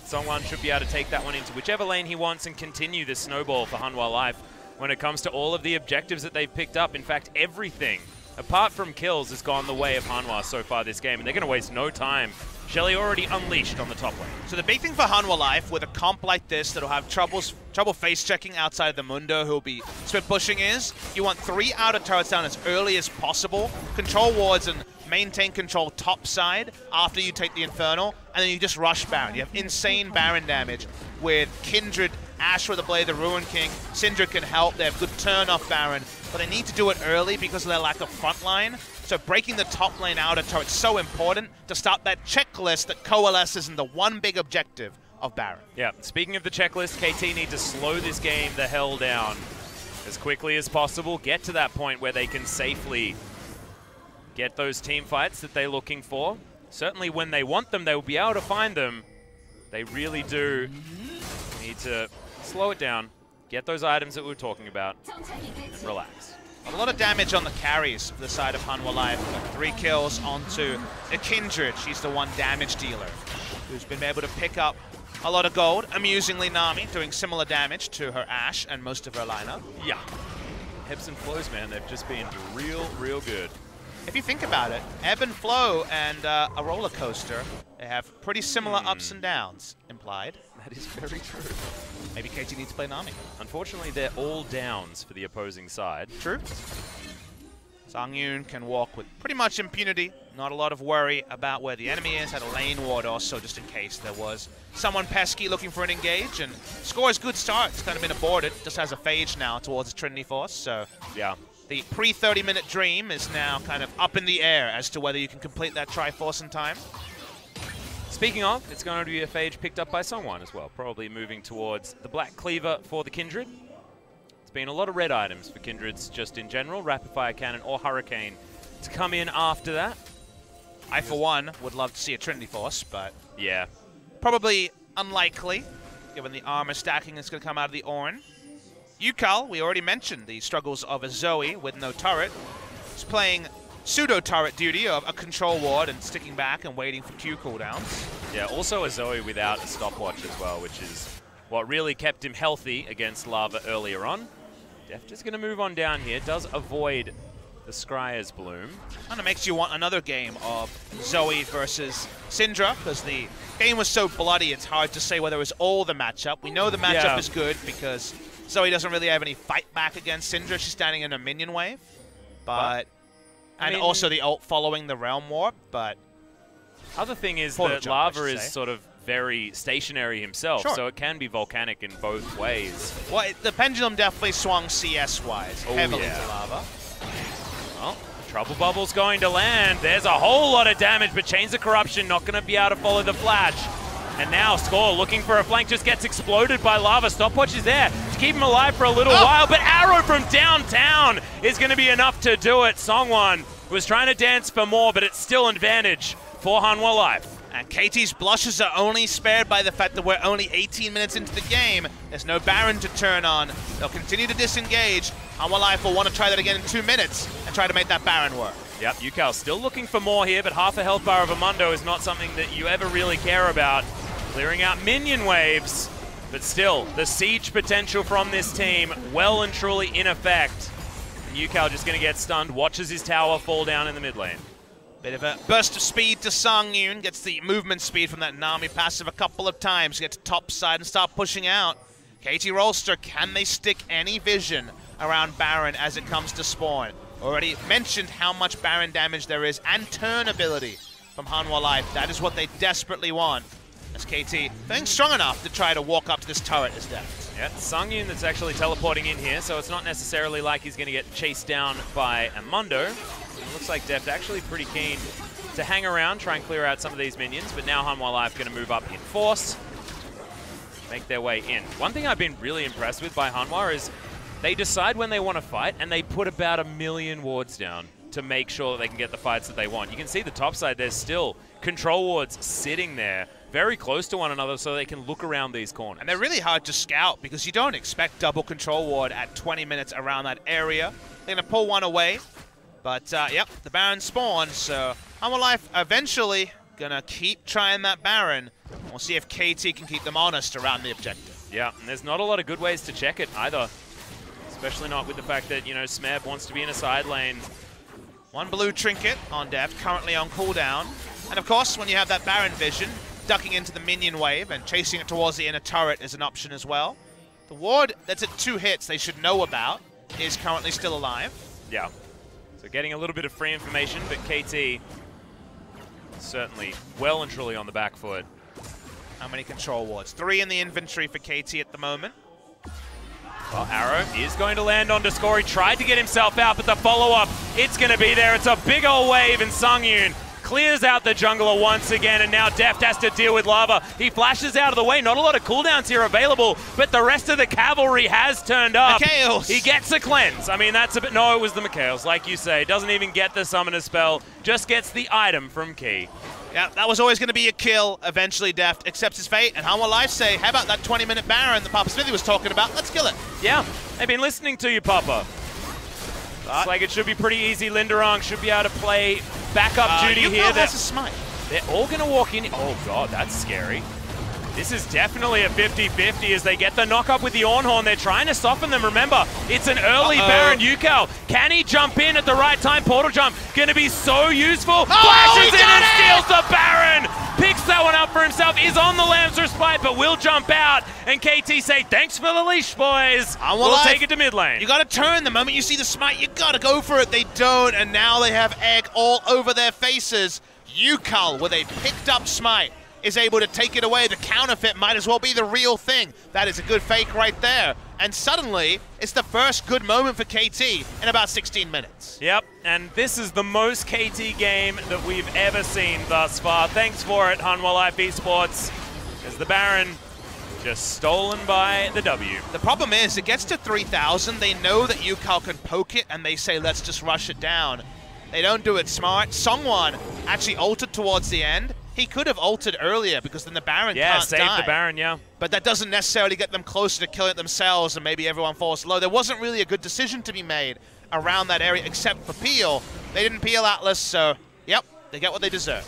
Songwon should be able to take that one into whichever lane he wants and continue this snowball for Hanwha Life when it comes to all of the objectives that they've picked up. In fact, everything, apart from kills, has gone the way of Hanwha so far this game, and they're going to waste no time. Shelly already unleashed on the top lane. So the big thing for Hanwha Life with a comp like this that'll have trouble face checking outside the Mundo who'll be split pushing is you want 3 outer turrets down as early as possible, control wards and maintain control top side after you take the Infernal, and then you just rush Baron. You have insane Baron damage with Kindred, Ashe with the Blade, the Ruin King. Syndra can help. They have good turn off Baron, but they need to do it early because of their lack of front line. So breaking the top lane outer turret is so important to start that checklist that coalesces in the one big objective of Baron. Yeah, speaking of the checklist, KT need to slow this game the hell down as quickly as possible, get to that point where they can safely get those team fights that they're looking for. Certainly when they want them, they will be able to find them. They really do need to slow it down get those items that we were talking about, and relax. A lot of damage on the carries for the side of Hanwha Life. 3 kills onto a Kindred. She's the one damage dealer who's been able to pick up a lot of gold. Amusingly, Nami doing similar damage to her Ashe and most of her lineup. Yeah. Ebbs and flows, man. They've just been real good. If you think about it, ebb and flow and a roller coaster, they have pretty similar ups and downs implied. That is very true. Maybe KT needs to play Nami. Unfortunately, they're all downs for the opposing side. True. Sang-yoon can walk with pretty much impunity. Not a lot of worry about where the enemy is. Had a lane ward also, just in case there was someone pesky looking for an engage. And scores good start. It's kind of been aborted. Just has a phage now towards the Trinity Force. So yeah, the pre-30-minute dream is now kind of up in the air as to whether you can complete that Triforce in time. Speaking of, it's going to be a phage picked up by someone as well. Probably moving towards the Black Cleaver for the Kindred. It's been a lot of red items for Kindreds just in general. Rapid Fire Cannon or Hurricane to come in after that. I, for one, would love to see a Trinity Force, but yeah, probably unlikely, given the armor stacking that's going to come out of the Ornn. Yukal, we already mentioned the struggles of a Zoe with no turret. He's playing pseudo-turret duty of a control ward and sticking back and waiting for Q cooldowns. Yeah, also a Zoe without a stopwatch as well, which is what really kept him healthy against Lava earlier on. Deft just going to move on down here, does avoid the Scryer's Bloom. Kind of makes you want another game of Zoe versus Syndra, because the game was so bloody it's hard to say whether it was all the matchup. We know the matchup is good because Zoe doesn't really have any fight back against Syndra. She's standing in a minion wave. But and also the ult following the Realm Warp, but other thing is that Lava is sort of very stationary himself, so it can be volcanic in both ways. Well, the pendulum definitely swung CS-wise heavily to Lava. Well, Trouble Bubble's going to land. There's a whole lot of damage, but Chains of Corruption not going to be able to follow the flash. And now Score looking for a flank, just gets exploded by Lava. Stopwatch is there to keep him alive for a little while, but Arrow from downtown is going to be enough to do it. Songwon was trying to dance for more, but it's still an advantage for Hanwha Life. And KT's blushes are only spared by the fact that we're only 18 minutes into the game. There's no Baron to turn on. They'll continue to disengage. Hanwha Life will want to try that again in 2 minutes and try to make that Baron work. Yep, Yukal still looking for more here, but half a health bar of Amundo is not something that you ever really care about. Clearing out minion waves, but still, the siege potential from this team well and truly in effect. And Yukal just going to get stunned, watches his tower fall down in the mid lane. Bit of a burst of speed to Sang-yoon, gets the movement speed from that Nami passive a couple of times, get to top side and start pushing out. KT Rolster, can they stick any vision around Baron as it comes to spawn? Already mentioned how much Baron damage there is and turn ability from Hanwha Life. That is what they desperately want. As KT feeling strong enough to try to walk up to this turret is Deft. Yeah, Sang-yoon that's actually teleporting in here, so it's not necessarily like he's going to get chased down by Amundo. It looks like Deft actually pretty keen to hang around, try and clear out some of these minions, but now Hanwha Life going to move up in force, make their way in. One thing I've been really impressed with by Hanwha is they decide when they want to fight, and they put about 1 million wards down to make sure that they can get the fights that they want. You can see the top side, there's still control wards sitting there, very close to one another so they can look around these corners. And they're really hard to scout because you don't expect double control ward at 20 minutes around that area. They're going to pull one away. But, yep, the Baron spawns, so Hanwha Life eventually going to keep trying that Baron. We'll see if KT can keep them honest around the objective. Yeah, and there's not a lot of good ways to check it either. Especially not with the fact that, you know, Smeb wants to be in a side lane. One blue trinket on Deft, currently on cooldown. And of course, when you have that Baron vision, ducking into the minion wave and chasing it towards the inner turret is an option as well. The ward that's at 2 hits they should know about is currently still alive. Yeah. So getting a little bit of free information, but KT certainly well and truly on the back foot. How many control wards? 3 in the inventory for KT at the moment. Well, Arrow is going to land on Score. He tried to get himself out, but the follow-up, it's going to be there. It's a big old wave, and Sang-yoon clears out the jungler once again, and now Deft has to deal with Lava. He flashes out of the way. Not a lot of cooldowns here available, but the rest of the cavalry has turned up. Mikhails. He gets a cleanse. I mean, that's a bit... No, it was the Mikhails, like you say. Doesn't even get the summoner spell. Just gets the item from Key. Yeah, that was always going to be a kill. Eventually, Deft accepts his fate, and Hanwha Life say, how about that 20-minute Baron that Papa Smithy was talking about? Let's kill it. Yeah, they've been listening to you, Papa. Looks like it should be pretty easy. Linderong should be able to play backup duty here. Has a smite. They're all going to walk in. Oh, God, that's scary. This is definitely a 50-50 as they get the knock-up with the Ornhorn. They're trying to soften them. Remember, it's an early Baron Yukal. Can he jump in at the right time? Portal jump going to be so useful. Flashes in and steals the Baron. Picks that one up for himself. Is on the Lamb's Respite, but will jump out. And KT say, thanks for the leash, boys. We'll take it to mid lane. You got to turn. The moment you see the smite, you got to go for it. They don't, and now they have egg all over their faces. Yukal with a picked-up smite is able to take it away. The counterfeit might as well be the real thing. That is a good fake right there. And suddenly, it's the first good moment for KT in about 16 minutes. Yep, and this is the most KT game that we've ever seen thus far. Thanks for it, Hanwha Life Esports, as the Baron just stolen by the W. The problem is, it gets to 3,000. They know that Yukal can poke it, and they say, let's just rush it down. They don't do it smart. Songwon actually ulted towards the end. He could have ulted earlier because then the Baron can't die. Yeah, save the Baron, yeah. But that doesn't necessarily get them closer to killing it themselves, and maybe everyone falls low. There wasn't really a good decision to be made around that area except for Peel. They didn't Peel Atlas, so yep, they get what they deserve.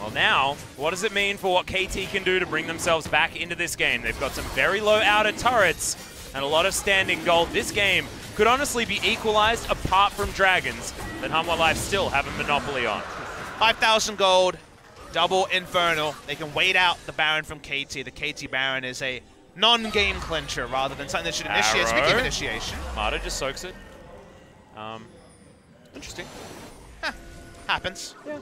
Well now, what does it mean for what KT can do to bring themselves back into this game? They've got some very low outer turrets and a lot of standing gold. This game could honestly be equalized apart from Dragons that Hanwha Life still have a monopoly on. 5,000 gold, double Infernal. They can wait out the Baron from KT. The KT Baron is a non-game clincher rather than something that should initiate. Speaking of initiation. Marta just soaks it. Interesting. Happens. Yeah.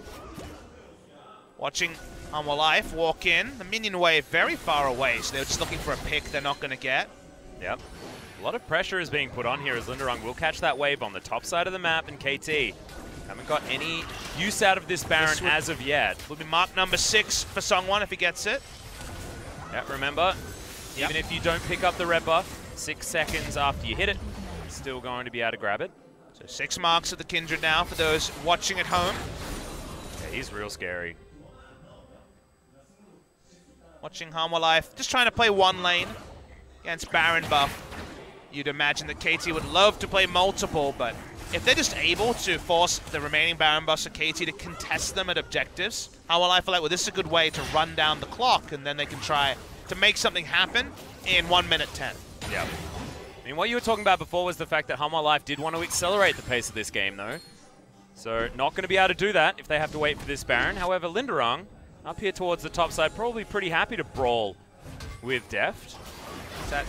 Watching Hanwha Life walk in. The minion wave very far away, so they're just looking for a pick they're not going to get. Yep. A lot of pressure is being put on here as Linderong will catch that wave on the top side of the map, and KT haven't got any use out of this Baron as of yet. Will be mark number 6 for Songwon if he gets it. Yeah, remember, even if you don't pick up the red buff, 6 seconds after you hit it, still going to be able to grab it. So 6 marks of the Kindred now for those watching at home. Yeah, he's real scary. Watching Hanwha Life, just trying to play one lane against Baron buff. You'd imagine that KT would love to play multiple, but if they're just able to force the remaining Baron buffs of KT to contest them at objectives, Hanwha Life feel like, well, this is a good way to run down the clock, and then they can try to make something happen in 1 minute 10. Yeah. I mean, what you were talking about before was the fact that Hanwha Life did want to accelerate the pace of this game, though. So not going to be able to do that if they have to wait for this Baron. However, Linderong, up here towards the top side, probably pretty happy to brawl with Deft. That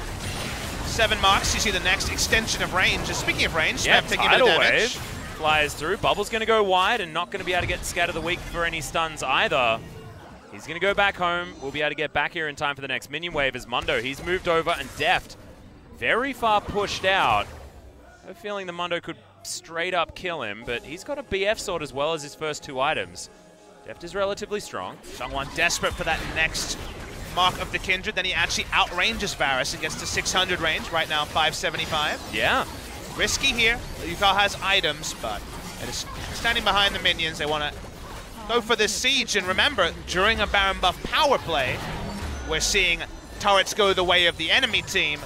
7 marks, you see the next extension of range. Speaking of range, yeah, taking a bit of damage. Wave flies through. Bubble's going to go wide and not going to be able to get Scatter the Weak for any stuns either. He's going to go back home. We'll be able to get back here in time for the next minion wave as Mundo. He's moved over, and Deft very far pushed out. I have a feeling the Mundo could straight up kill him, but he's got a BF sword as well as his first 2 items. Deft is relatively strong. Someone desperate for that next mark of the Kindred, then he actually outranges Varus and gets to 600 range, right now 575. Yeah. Risky here. Yukal has items, but it is standing behind the minions. They want to go for this siege, and remember, during a Baron buff power play, we're seeing turrets go the way of the enemy team.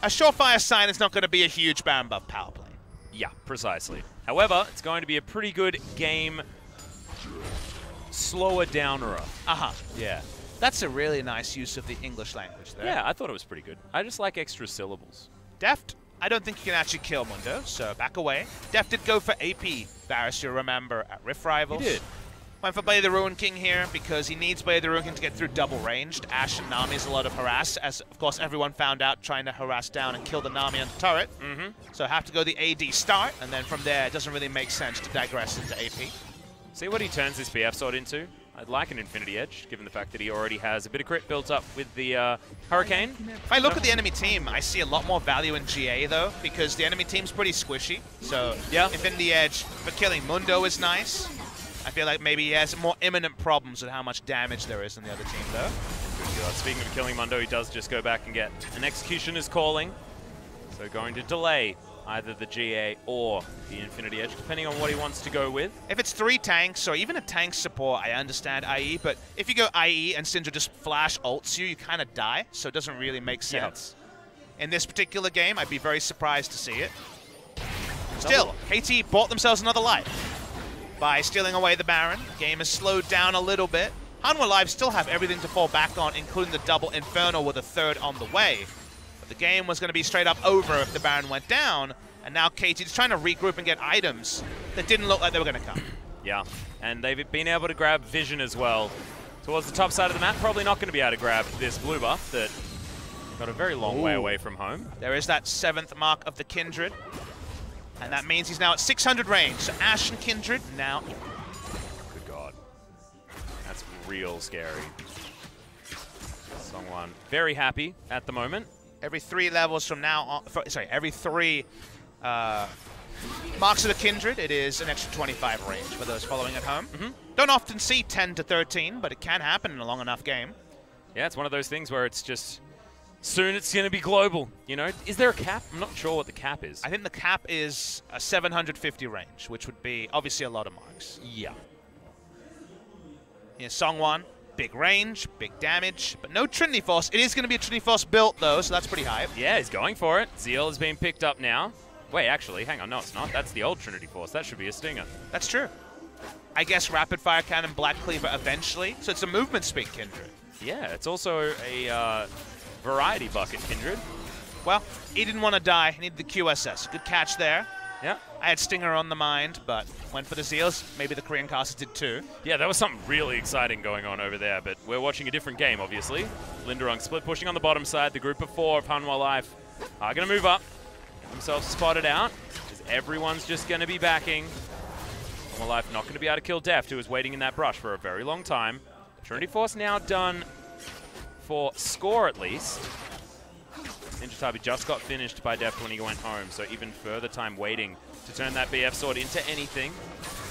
A surefire sign is not going to be a huge Baron buff power play. Yeah, precisely. However, it's going to be a pretty good game slower downer. Yeah. That's a really nice use of the English language there. Yeah, I thought it was pretty good. I just like extra syllables. Deft, I don't think you can actually kill Mundo, so back away. Deft did go for AP, Varus, you remember, at Rift Rivals. He did. Went for Blade of the Ruin King here because he needs Blade of the Ruin King to get through double ranged. Ashe and Nami is a lot of harass, as of course everyone found out trying to harass down and kill the Nami on the turret. So have to go the AD start, and then from there it doesn't really make sense to digress into AP. See what he turns this BF sword into? I'd like an Infinity Edge, given the fact that he already has a bit of crit built up with the Hurricane. If I look at the enemy team, I see a lot more value in GA, though, because the enemy team's pretty squishy. So yeah, Infinity Edge for killing Mundo is nice. I feel like maybe he has more imminent problems with how much damage there is in the other team, though. Speaking of killing Mundo, he does just go back and get an Executioner's Calling. So going to delay either the GA or the Infinity Edge, depending on what he wants to go with. If it's 3 tanks or even a tank support, I understand IE, but if you go IE and Syndra just flash ults you kind of die, so it doesn't really make sense. In this particular game, I'd be very surprised to see it. Still, KT bought themselves another life by stealing away the Baron. The game has slowed down a little bit. Hanwha Live still have everything to fall back on, including the double Inferno with a 3rd on the way. But the game was going to be straight up over if the Baron went down, and now KT is trying to regroup and get items that didn't look like they were going to come. Yeah, and they've been able to grab Vision as well. Towards the top side of the map, probably not going to be able to grab this blue buff that got a very long way away from home. There is that 7th mark of the Kindred, and that means he's now at 600 range. So Ashe and Kindred now... Good God. That's real scary. Songwon very happy at the moment. Every 3 levels from now on... Sorry, every 3 marks of the Kindred, it is an extra 25 range for those following at home. Don't often see 10 to 13, but it can happen in a long enough game. Yeah, it's one of those things where it's just... Soon it's going to be global, you know? Is there a cap? I'm not sure what the cap is. I think the cap is a 750 range, which would be obviously a lot of marks. Yeah. Here's Songwon. Big range, big damage, but no Trinity Force. It is going to be a Trinity Force built, though, so that's pretty hype. Yeah, he's going for it. Zeal is being picked up now. Wait, actually, hang on. No, it's not. That's the old Trinity Force. That should be a Stinger. That's true. I guess Rapid Fire Cannon, Black Cleaver eventually. So it's a movement speed Kindred. Yeah, it's also a... variety bucket, Kindred. Well, he didn't want to die. He needed the QSS. Good catch there. Yeah. I had Stinger on the mind, but went for the Zeals. Maybe the Korean casters did too. Yeah, there was something really exciting going on over there, but we're watching a different game, obviously. Linderung split pushing on the bottom side. The group of 4 of Hanwha Life are going to move up. Get themselves spotted out, because everyone's just going to be backing. Hanwha Life not going to be able to kill Deft, who was waiting in that brush for a very long time. Trinity Force now done for score at least. Ninja Tabi just got finished by Deft when he went home, so even further time waiting to turn that BF sword into anything.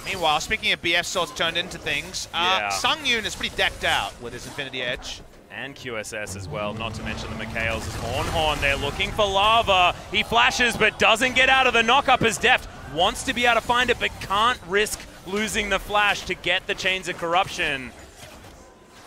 Meanwhile, speaking of BF swords turned into things, Sungyun is pretty decked out with his Infinity Edge. And QSS as well, not to mention the Mikhails as Horn. They're looking for lava. He flashes but doesn't get out of the knock-up as Deft wants to be able to find it but can't risk losing the flash to get the Chains of Corruption.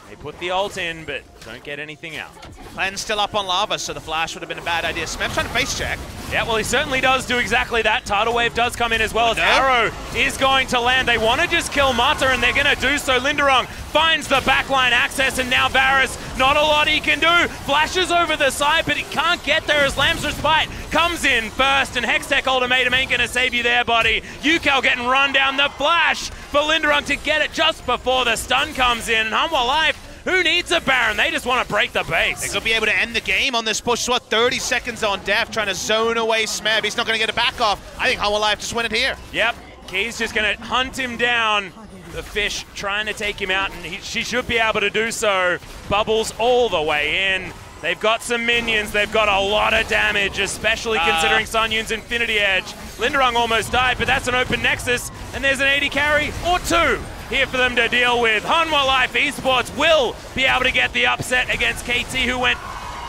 They put the ult in, but don't get anything out. Clen's still up on lava, so the flash would have been a bad idea. Smep's trying to face check. Yeah, well, he certainly does do exactly that. Tidal Wave does come in as well as Arrow is going to land. They want to just kill Mata, and they're going to do so. Linderung finds the backline access, and now Varus, not a lot he can do. Flashes over the side, but he can't get there as Lamb's Respite comes in first, and Hextech Ultimatum ain't going to save you there, buddy. Yukal getting run down. The flash for Linderung to get it just before the stun comes in, and Hanwha Life, who needs a Baron? They just want to break the base. They're going to be able to end the game on this push. What, 30 seconds on Deft, trying to zone away Smeb. He's not going to get it back off. I think Hanwha Life just win it here. Yep, Key's just going to hunt him down. The Fish trying to take him out, and she should be able to do so. Bubbles all the way in. They've got some minions. They've got a lot of damage, especially considering Sungyun's Infinity Edge. Linderung almost died, but that's an open Nexus, and there's an 80 carry or 2 here for them to deal with. Hanwha Life Esports will be able to get the upset against KT, who went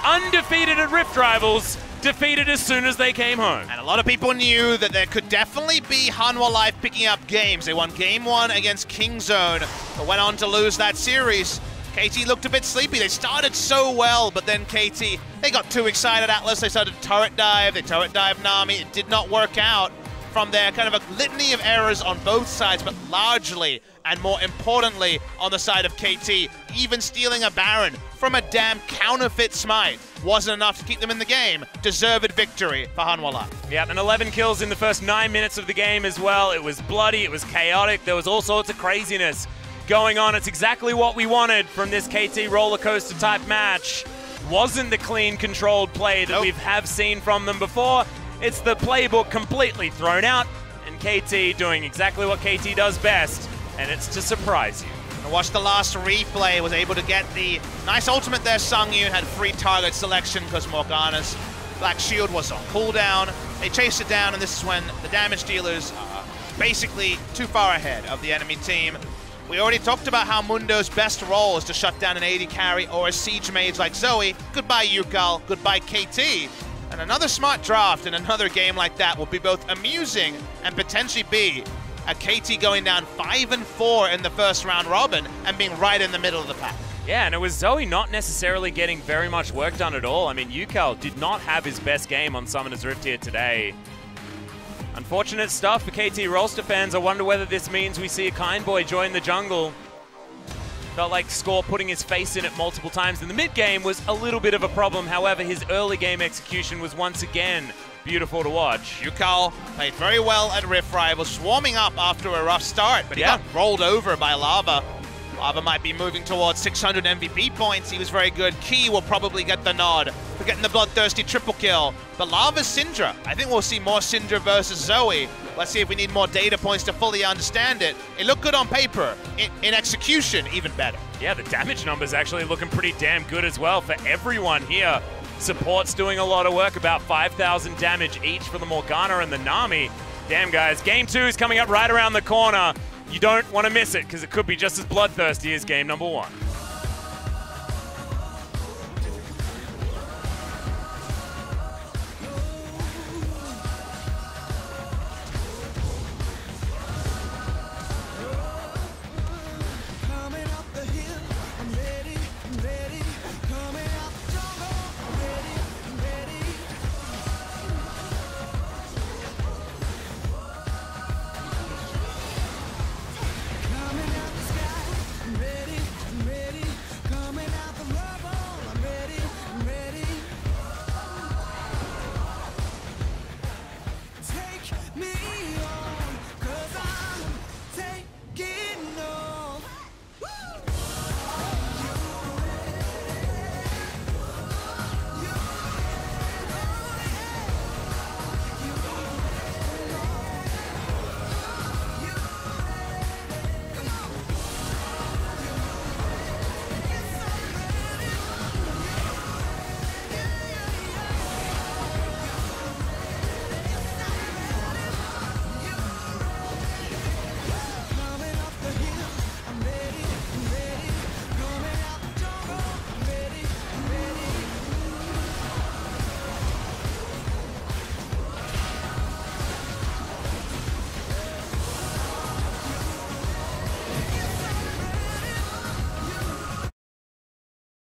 undefeated at Rift Rivals, defeated as soon as they came home. And a lot of people knew that there could definitely be Hanwha Life picking up games. They won game 1 against Kingzone, but went on to lose that series. KT looked a bit sleepy. They started so well, but then KT, they got too excited. Atlas, they started turret dive. They turret dive Nami. It did not work out. From there, kind of a litany of errors on both sides, but largely and more importantly on the side of KT, even stealing a Baron from a damn counterfeit Smite wasn't enough to keep them in the game. Deserved victory for Hanwha Life. Yeah, and 11 kills in the first 9 minutes of the game as well. It was bloody, it was chaotic, there was all sorts of craziness going on. It's exactly what we wanted from this KT roller coaster type match. Wasn't the clean, controlled play that we've seen from them before. It's the playbook completely thrown out, and KT doing exactly what KT does best, and it's to surprise you. I watched the last replay, was able to get the nice ultimate there. Sungyun had free target selection because Morgana's Black Shield was on cooldown. They chased it down, and this is when the damage dealers are basically too far ahead of the enemy team. We already talked about how Mundo's best role is to shut down an 80 carry or a siege mage like Zoe. Goodbye Yukal, goodbye KT. And another smart draft in another game like that will be both amusing and potentially be a KT going down 5-4 in the first round robin and being right in the middle of the pack. Yeah, and it was Zoe not necessarily getting very much work done at all. I mean, Yukal did not have his best game on Summoner's Rift here today. Unfortunate stuff for KT Rolster fans. I wonder whether this means we see a Kind Boy join the jungle. Felt like Score putting his face in it multiple times in the mid-game was a little bit of a problem. However, his early game execution was once again beautiful to watch. Yukal played very well at Rift Rivals, swarming up after a rough start, but he got rolled over by Lava. Lava might be moving towards 600 MVP points. He was very good. Key will probably get the nod for getting the bloodthirsty triple kill. But Lava's Syndra. I think we'll see more Syndra versus Zoe. Let's see if we need more data points to fully understand it. It looked good on paper. In execution, even better. Yeah, the damage numbers actually looking pretty damn good as well for everyone here. Support's doing a lot of work, about 5,000 damage each for the Morgana and the Nami. Damn, guys, Game 2 is coming up right around the corner. You don't want to miss it, because it could be just as bloodthirsty as game number 1.